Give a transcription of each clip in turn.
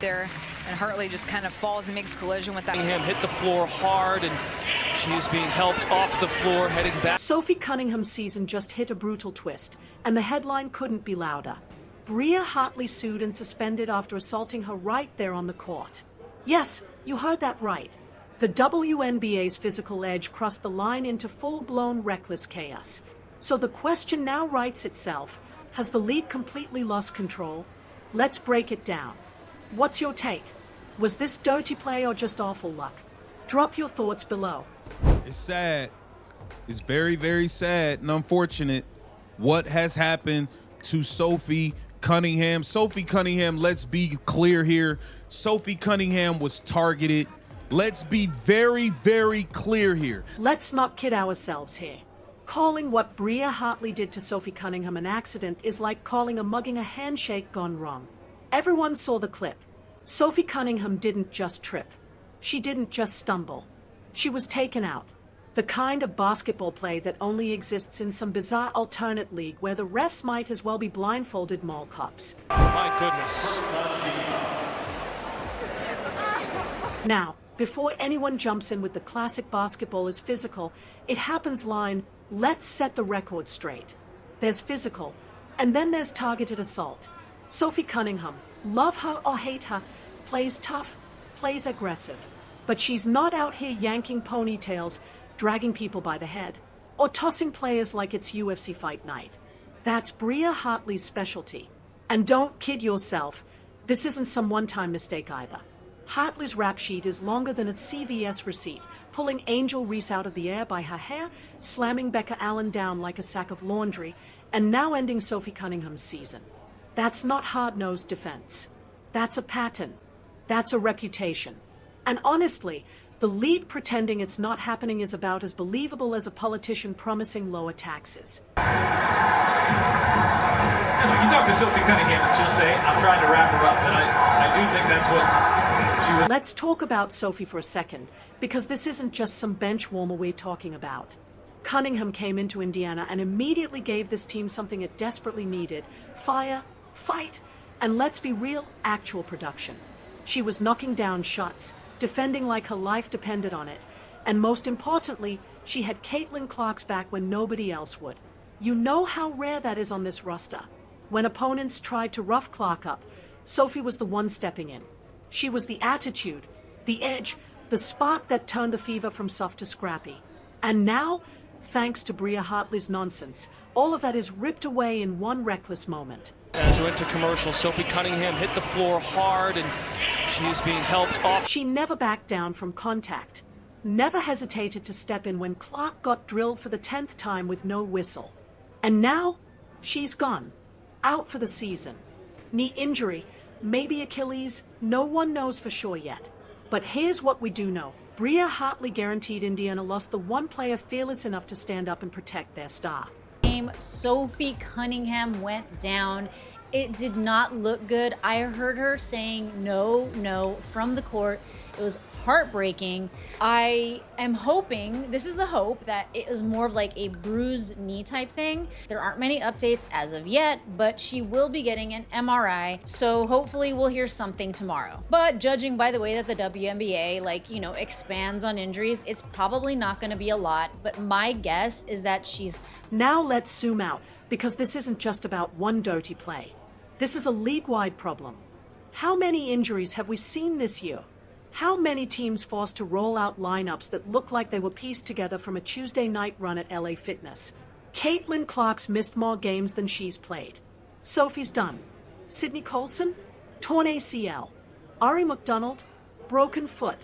there, and Hartley just kind of falls and makes collision with that. Cunningham hit the floor hard, and she is being helped off the floor, heading back. Sophie Cunningham's season just hit a brutal twist, and the headline couldn't be louder. Bria Hartley sued and suspended after assaulting her right there on the court. Yes, you heard that right. The WNBA's physical edge crossed the line into full-blown reckless chaos. So the question now writes itself, has the league completely lost control? Let's break it down. What's your take? Was this dirty play or just awful luck? Drop your thoughts below. It's sad. It's very, very sad and unfortunate what has happened to Sophie Cunningham. Sophie Cunningham, let's be clear here. Sophie Cunningham was targeted. Let's be very, very clear here. Let's not kid ourselves here. Calling what Bria Hartley did to Sophie Cunningham an accident is like calling a mugging a handshake gone wrong. Everyone saw the clip. Sophie Cunningham didn't just trip. She didn't just stumble. She was taken out. The kind of basketball play that only exists in some bizarre alternate league where the refs might as well be blindfolded mall cops. My goodness. Now, before anyone jumps in with the classic basketball is physical, it happens line, let's set the record straight. There's physical, and then there's targeted assault. Sophie Cunningham, love her or hate her, plays tough, plays aggressive. But she's not out here yanking ponytails, dragging people by the head, or tossing players like it's UFC fight night. That's Bria Hartley's specialty. And don't kid yourself, this isn't some one-time mistake either. Hartley's rap sheet is longer than a CVS receipt, pulling Angel Reese out of the air by her hair, slamming Becca Allen down like a sack of laundry, and now ending Sophie Cunningham's season. That's not hard-nosed defense. That's a pattern. That's a reputation. And honestly, the league pretending it's not happening is about as believable as a politician promising lower taxes. You talk to Sophie Cunningham and she'll say, I'm trying to wrap her up. And I do think that's what she was. Let's talk about Sophie for a second, because this isn't just some bench warmer we're talking about. Cunningham came into Indiana and immediately gave this team something it desperately needed: fire, fight, and let's be real, actual production. She was knocking down shots, defending like her life depended on it, and most importantly, she had Caitlyn Clark's back when nobody else would. You know how rare that is on this roster. When opponents tried to rough Clark up, Sophie was the one stepping in. She was the attitude, the edge, the spark that turned the fever from soft to scrappy. And now, thanks to Bria Hartley's nonsense, all of that is ripped away in one reckless moment. As we went to commercial, Sophie Cunningham hit the floor hard, and she is being helped off. She never backed down from contact, never hesitated to step in when Clark got drilled for the 10th time with no whistle. And now, she's gone, out for the season. Knee injury, maybe Achilles, no one knows for sure yet. But here's what we do know. Bria Hartley guaranteed Indiana lost the one player fearless enough to stand up and protect their star. Sophie Cunningham went down. It did not look good. I heard her saying no from the court. It was heartbreaking. I am hoping, this is the hope, that it is more of like a bruised knee type thing. There aren't many updates as of yet, but she will be getting an MRI, so hopefully we'll hear something tomorrow. But judging by the way that the WNBA, expands on injuries, it's probably not going to be a lot, but my guess is that she's... Now let's zoom out, because this isn't just about one dirty play. This is a league-wide problem. How many injuries have we seen this year? How many teams forced to roll out lineups that look like they were pieced together from a Tuesday night run at LA Fitness? Caitlyn Clark's missed more games than she's played. Sophie's done. Sydney Colson? Torn ACL. Ari McDonald? Broken foot.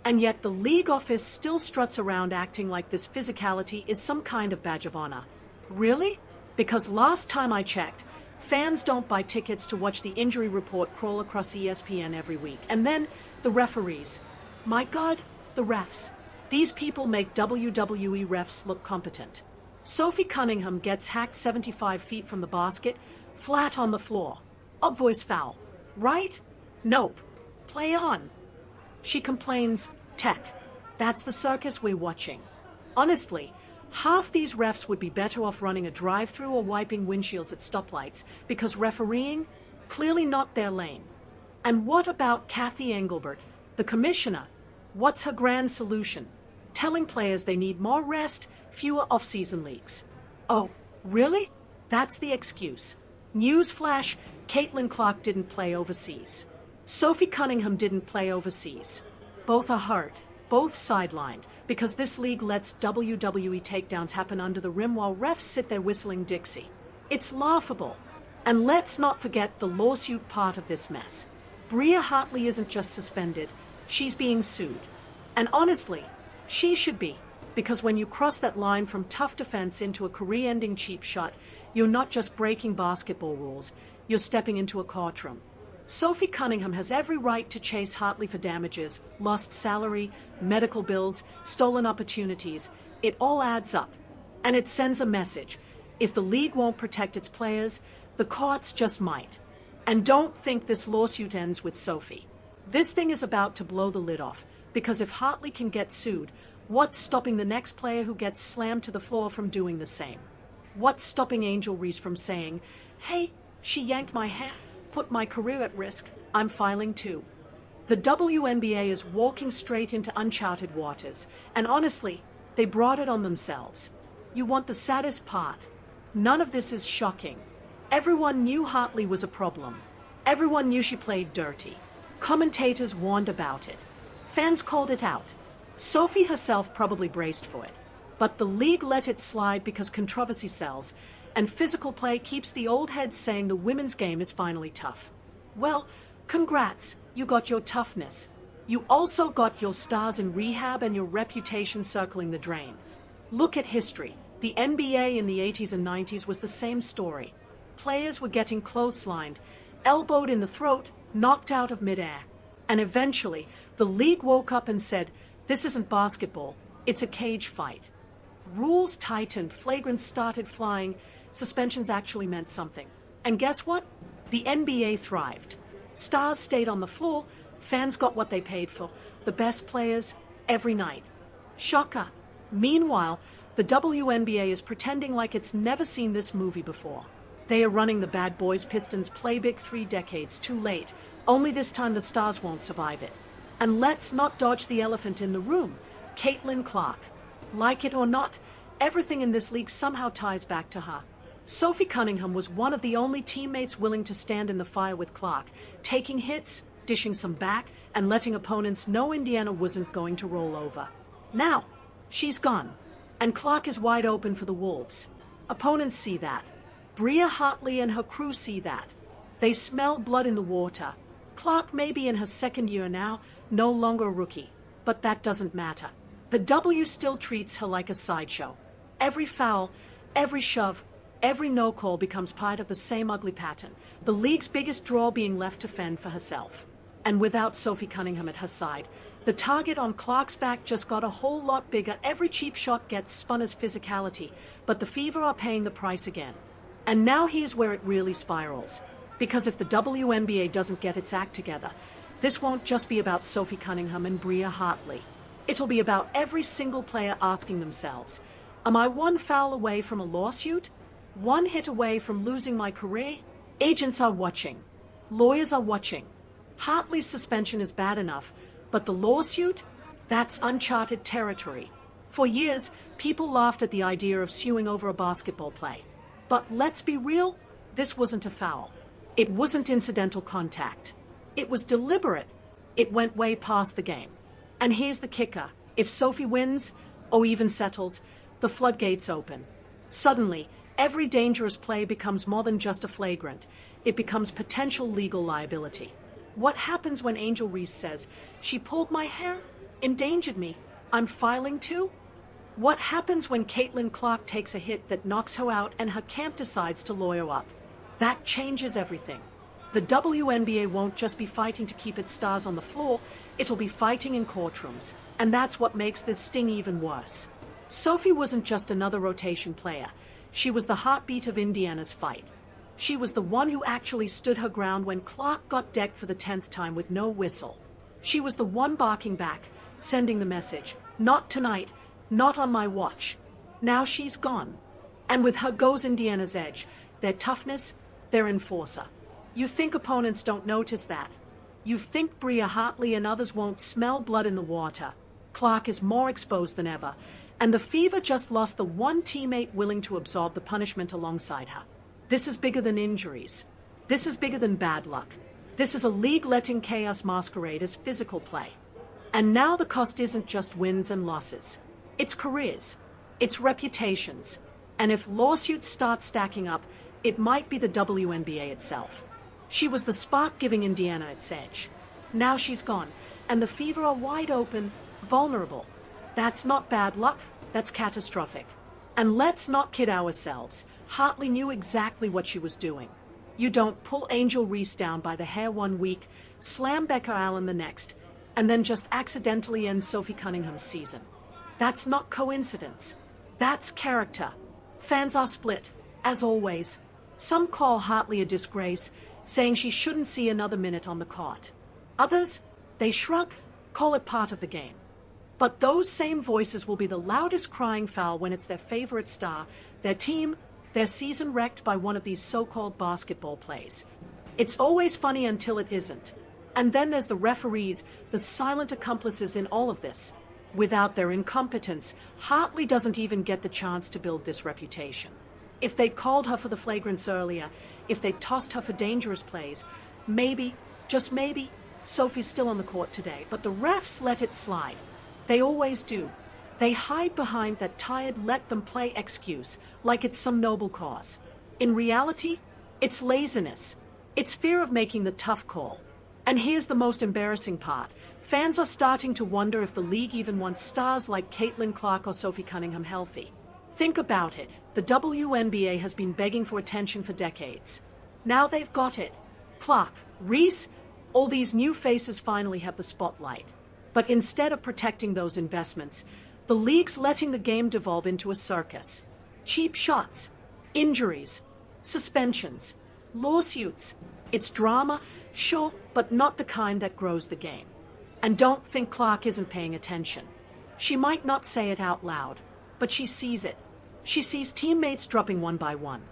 And yet the league office still struts around acting like this physicality is some kind of badge of honor. Really? Because last time I checked, fans don't buy tickets to watch the injury report crawl across ESPN every week. And then the referees. My God, the refs. These people make WWE refs look competent. Sophie Cunningham gets hacked 75 feet from the basket, flat on the floor. Obvious foul. Right? Nope. Play on. She complains, tech. That's the circus we're watching. Honestly, half these refs would be better off running a drive-through or wiping windshields at stoplights, because refereeing, clearly not their lane. And what about Kathy Engelbert, the commissioner? What's her grand solution? Telling players they need more rest, fewer off-season leagues. Oh, really? That's the excuse. Newsflash, Caitlyn Clark didn't play overseas. Sophie Cunningham didn't play overseas. Both are hurt, both sidelined, because this league lets WWE takedowns happen under the rim while refs sit there whistling Dixie. It's laughable. And let's not forget the lawsuit part of this mess. Bria Hartley isn't just suspended, she's being sued. And honestly, she should be, because when you cross that line from tough defense into a career-ending cheap shot, you're not just breaking basketball rules, you're stepping into a courtroom. Sophie Cunningham has every right to chase Hartley for damages, lost salary, medical bills, stolen opportunities. It all adds up. And it sends a message. If the league won't protect its players, the courts just might. And don't think this lawsuit ends with Sophie. This thing is about to blow the lid off, because if Hartley can get sued, what's stopping the next player who gets slammed to the floor from doing the same? What's stopping Angel Reese from saying, hey, she yanked my hair, put my career at risk, I'm filing too? The WNBA is walking straight into uncharted waters, and honestly, they brought it on themselves. You want the saddest part? None of this is shocking. Everyone knew Hartley was a problem. Everyone knew she played dirty. Commentators warned about it. Fans called it out. Sophie herself probably braced for it. But the league let it slide because controversy sells, and physical play keeps the old heads saying the women's game is finally tough. Well, congrats, you got your toughness. You also got your stars in rehab and your reputation circling the drain. Look at history. The NBA in the 80s and 90s was the same story. Players were getting clotheslined, elbowed in the throat, knocked out of midair. And eventually, the league woke up and said, this isn't basketball, it's a cage fight. Rules tightened, flagrants started flying, suspensions actually meant something. And guess what? The NBA thrived. Stars stayed on the floor, fans got what they paid for, the best players every night. Shocker. Meanwhile, the WNBA is pretending like it's never seen this movie before. They are running the Bad Boys Pistons playbook 3 decades too late, only this time the stars won't survive it. And let's not dodge the elephant in the room, Caitlyn Clark. Like it or not, everything in this league somehow ties back to her. Sophie Cunningham was one of the only teammates willing to stand in the fire with Clark, taking hits, dishing some back, and letting opponents know Indiana wasn't going to roll over. Now, she's gone, and Clark is wide open for the Wolves. Opponents see that. Bria Hartley and her crew see that. They smell blood in the water. Clark may be in her second year now, no longer a rookie, but that doesn't matter. The W still treats her like a sideshow. Every foul, every shove, every no-call becomes part of the same ugly pattern, the league's biggest draw being left to fend for herself. And without Sophie Cunningham at her side, the target on Clark's back just got a whole lot bigger. Every cheap shot gets spun as physicality, but the Fever are paying the price again. And now here's where it really spirals. Because if the WNBA doesn't get its act together, this won't just be about Sophie Cunningham and Bria Hartley. It'll be about every single player asking themselves, am I one foul away from a lawsuit? One hit away from losing my career? Agents are watching. Lawyers are watching. Hartley's suspension is bad enough, but the lawsuit? That's uncharted territory. For years, people laughed at the idea of suing over a basketball play. But let's be real, this wasn't a foul. It wasn't incidental contact. It was deliberate. It went way past the game. And here's the kicker. If Sophie wins, or even settles, the floodgates open. Suddenly, every dangerous play becomes more than just a flagrant. It becomes potential legal liability. What happens when Angel Reese says, she pulled my hair, endangered me, I'm filing too? What happens when Caitlyn Clark takes a hit that knocks her out and her camp decides to lawyer up? That changes everything. The WNBA won't just be fighting to keep its stars on the floor, it'll be fighting in courtrooms. And that's what makes this sting even worse. Sophie wasn't just another rotation player. She was the heartbeat of Indiana's fight. She was the one who actually stood her ground when Clark got decked for the 10th time with no whistle. She was the one barking back, sending the message, not tonight, not on my watch. Now she's gone. And with her goes Indiana's edge, their toughness, their enforcer. You think opponents don't notice that? You think Bria Hartley and others won't smell blood in the water. Clark is more exposed than ever, and the Fever just lost the one teammate willing to absorb the punishment alongside her. This is bigger than injuries. This is bigger than bad luck. This is a league letting chaos masquerade as physical play. And now the cost isn't just wins and losses. It's careers. It's reputations. And if lawsuits start stacking up, it might be the WNBA itself. She was the spark giving Indiana its edge. Now she's gone, and the Fever are wide open, vulnerable. That's not bad luck, that's catastrophic. And let's not kid ourselves. Hartley knew exactly what she was doing. You don't pull Angel Reese down by the hair one week, slam Becca Allen the next, and then just accidentally end Sophie Cunningham's season. That's not coincidence. That's character. Fans are split, as always. Some call Hartley a disgrace, saying she shouldn't see another minute on the court. Others, they shrug, call it part of the game. But those same voices will be the loudest crying foul when it's their favorite star, their team, their season wrecked by one of these so-called basketball plays. It's always funny until it isn't. And then there's the referees, the silent accomplices in all of this. Without their incompetence, Hartley doesn't even get the chance to build this reputation. If they called her for the flagrants earlier, if they tossed her for dangerous plays, maybe, just maybe, Sophie's still on the court today. But the refs let it slide. They always do. They hide behind that tired let-them-play excuse like it's some noble cause. In reality, it's laziness. It's fear of making the tough call. And here's the most embarrassing part. Fans are starting to wonder if the league even wants stars like Caitlyn, Clark, or Sophie Cunningham healthy. Think about it. The WNBA has been begging for attention for decades. Now they've got it. Clark, Reese, all these new faces finally have the spotlight. But instead of protecting those investments, the league's letting the game devolve into a circus. Cheap shots, injuries, suspensions, lawsuits. It's drama, sure, but not the kind that grows the game. And don't think Clark isn't paying attention. She might not say it out loud, but she sees it. She sees teammates dropping one by one.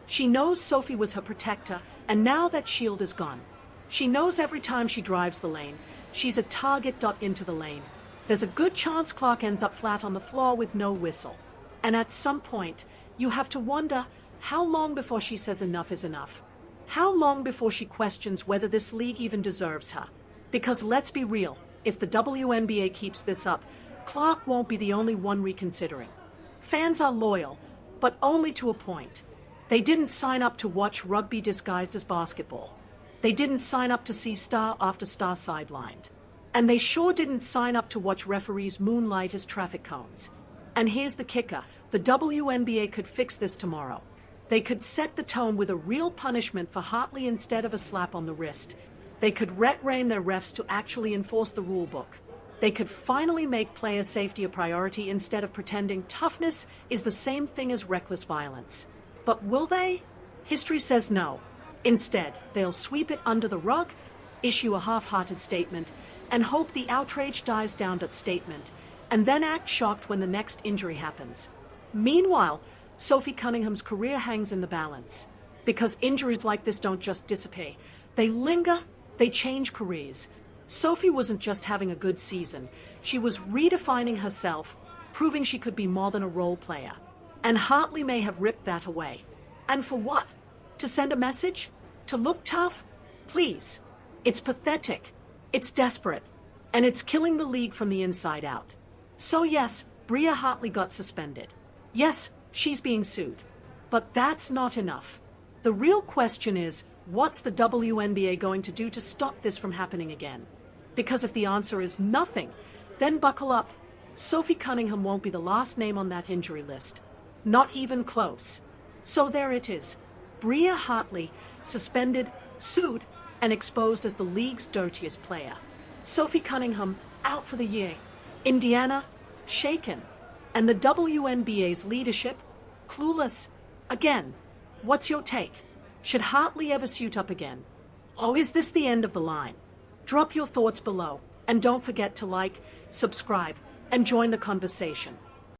She knows Sophie was her protector, and now that shield is gone. She knows every time she drives the lane, she's a target into the lane. There's a good chance Clark ends up flat on the floor with no whistle. And at some point, you have to wonder how long before she says enough is enough. How long before she questions whether this league even deserves her? Because let's be real, if the WNBA keeps this up, Clark won't be the only one reconsidering. Fans are loyal, but only to a point. They didn't sign up to watch rugby disguised as basketball. They didn't sign up to see star after star sidelined. And they sure didn't sign up to watch referees moonlight as traffic cones. And here's the kicker, the WNBA could fix this tomorrow. They could set the tone with a real punishment for Hartley instead of a slap on the wrist. They could retrain their refs to actually enforce the rule book. They could finally make player safety a priority instead of pretending toughness is the same thing as reckless violence. But will they? History says no. Instead, they'll sweep it under the rug, issue a half-hearted statement, and hope the outrage dies down that statement, and then act shocked when the next injury happens. Meanwhile, Sophie Cunningham's career hangs in the balance. Because injuries like this don't just dissipate. They linger, they change careers. Sophie wasn't just having a good season. She was redefining herself, proving she could be more than a role player. And Hartley may have ripped that away. And for what? To send a message? To look tough? Please. It's pathetic. It's desperate. And it's killing the league from the inside out. So yes, Bria Hartley got suspended. Yes, she's being sued. But that's not enough. The real question is, what's the WNBA going to do to stop this from happening again? Because if the answer is nothing, then buckle up. Sophie Cunningham won't be the last name on that injury list. Not even close. So there it is. Bria Hartley, suspended, sued, and exposed as the league's dirtiest player. Sophie Cunningham, out for the year. Indiana, shaken. And the WNBA's leadership, clueless. Again, what's your take? Should Hartley ever suit up again? Or is this the end of the line? Drop your thoughts below, and don't forget to like, subscribe, and join the conversation.